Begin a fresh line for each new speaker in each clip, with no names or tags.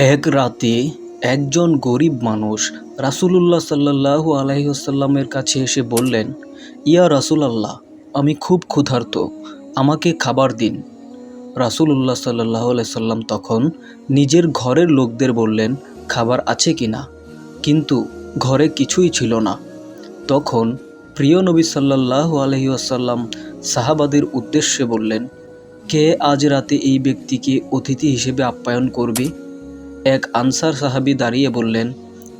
এক রাতে একজন গরিব মানুষ রাসূলুল্লাহ সাল্লাল্লাহু আলাইহি ওয়াসাল্লামের কাছে এসে বললেন, ইয়া রাসূলাল্লাহ, আমি খুব ক্ষুধার্ত, আমাকে খাবার দিন। রাসূলুল্লাহ সাল্লাল্লাহু আলাইহি সাল্লাম তখন নিজের ঘরের লোকদের বললেন, খাবার আছে কিনা, কিন্তু ঘরে কিছুই ছিল না। তখন প্রিয় নবী সাল্লাল্লাহু আলাইহি ওয়াসাল্লাম সাহাবাদের উদ্দেশ্যে বললেন, কে আজ রাতে এই ব্যক্তিকে অতিথি হিসেবে আপ্যায়ন করবে? এক আনসার সাহাবী দাঁড়িয়ে বললেন,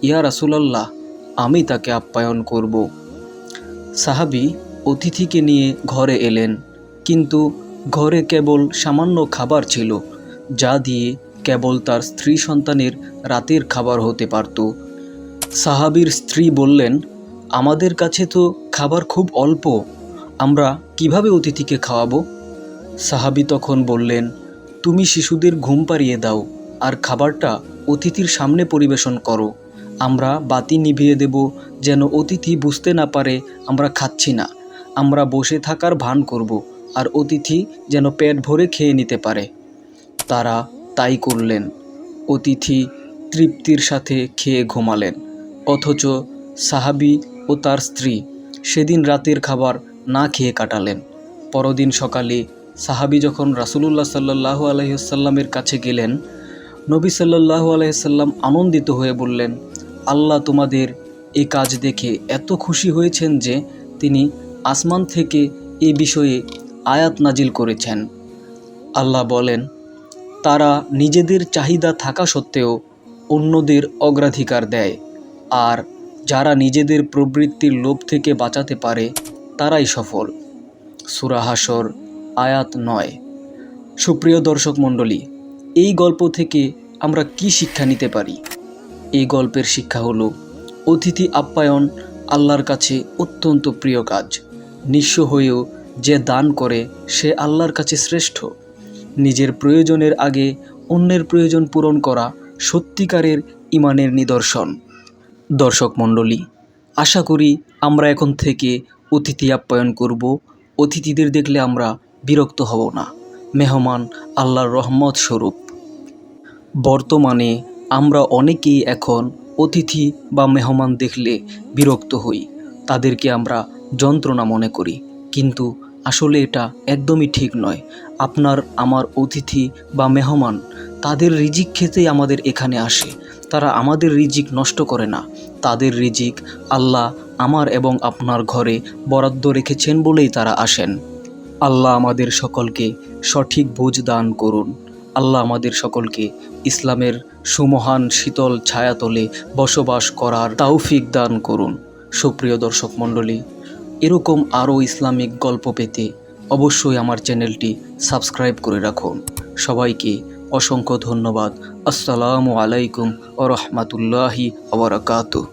ইয়া রাসূলুল্লাহ, আমি তাকে আপ্যায়ন করব। সাহাবী অতিথিকে নিয়ে ঘরে এলেন, কিন্তু ঘরে কেবল সামান্য খাবার ছিল, যা দিয়ে কেবল তার স্ত্রী সন্তানের রাতের খাবার হতে পারত। সাহাবীর স্ত্রী বললেন, আমাদের কাছে তো খাবার খুব অল্প, আমরা কিভাবে অতিথিকে খাওয়াবো? সাহাবী তখন বললেন, তুমি শিশুদের ঘুম পাড়িয়ে দাও আর খাবারটা অতিথির সামনে পরিবেশন করো। আমরা বাতি নিভিয়ে দেব, যেন অতিথি বুঝতে না পারে আমরা খাচ্ছি না। আমরা বসে থাকার ভান করব, আর অতিথি যেন পেট ভরে খেয়ে নিতে পারে। তারা তাই করলেন। অতিথি তৃপ্তির সাথে খেয়ে ঘুমালেন, অথচ সাহাবী ও তার স্ত্রী সেদিন রাতের খাবার না খেয়ে কাটালেন। পরদিন সকালে সাহাবী যখন রাসূলুল্লাহ সাল্লাল্লাহু আলাইহি ওয়াসাল্লামের কাছে গেলেন, নবী সাল্লাল্লাহু আলাইহি ওয়াসাল্লাম আনন্দিত হয়ে বললেন, আল্লাহ তোমাদের এই কাজ দেখে এত খুশি হয়েছেন যে তিনি আসমান থেকে এ বিষয়ে আয়াত নাজিল করেছেন। আল্লাহ বলেন, তারা নিজেদের চাহিদা থাকা সত্ত্বেও অন্যদের অগ্রাধিকার দেয়, আর যারা নিজেদের প্রবৃত্তির লোভ থেকে বাঁচাতে পারে তারাই সফল। সূরা হাশর আয়াত 9। সুপ্রিয় দর্শক মণ্ডলী, এই গল্প থেকে আমরা কি শিক্ষা নিতে পারি? এই গল্পের শিক্ষা হলো, অতিথি আপ্যায়ন আল্লাহর কাছে অত্যন্ত প্রিয় কাজ। নিঃস্ব হয়েও যে দান করে সে আল্লাহর কাছে শ্রেষ্ঠ। নিজের প্রয়োজনের আগে অন্যের প্রয়োজন পূরণ করা সত্যিকারের ঈমানের নিদর্শন। দর্শক মণ্ডলী, আশা করি আমরা এখন থেকে অতিথি আপ্যায়ন করব। অতিথিদের দেখলে আমরা বিরক্ত হব না। মেহমান আল্লাহর রহমত স্বরূপ। বর্তমানে আমরা অনেকেই এখন অতিথি বা মেহমান দেখলে বিরক্ত হই, তাদেরকে আমরা যন্ত্রণা মনে করি, কিন্তু আসলে এটা একদমই ঠিক নয়। আপনার আমার অতিথি বা মেহমান, তাদের রিজিক খেতেই আমাদের এখানে আসে। তারা আমাদের রিজিক নষ্ট করে না। তাদের রিজিক আল্লাহ আমার এবং আপনার ঘরে বরাদ্দ রেখেছেন বলেই তারা আসেন। আল্লাহ আমাদের সকলকে সঠিক বুঝ দান করুন। আল্লাহ আমাদের সকলকে ইসলামের সুমহান শীতল ছায়াতলে বসবাস করার তৌফিক দান করুন। সুপ্রিয় দর্শক মণ্ডলী, এরকম আরও ইসলামিক গল্প পেতে অবশ্যই আমার চ্যানেলটি সাবস্ক্রাইব করে রাখুন। সবাইকে অসংখ্য ধন্যবাদ। আসসালামু আলাইকুম ওয়া রাহমাতুল্লাহি ওয়া বারাকাতুহু।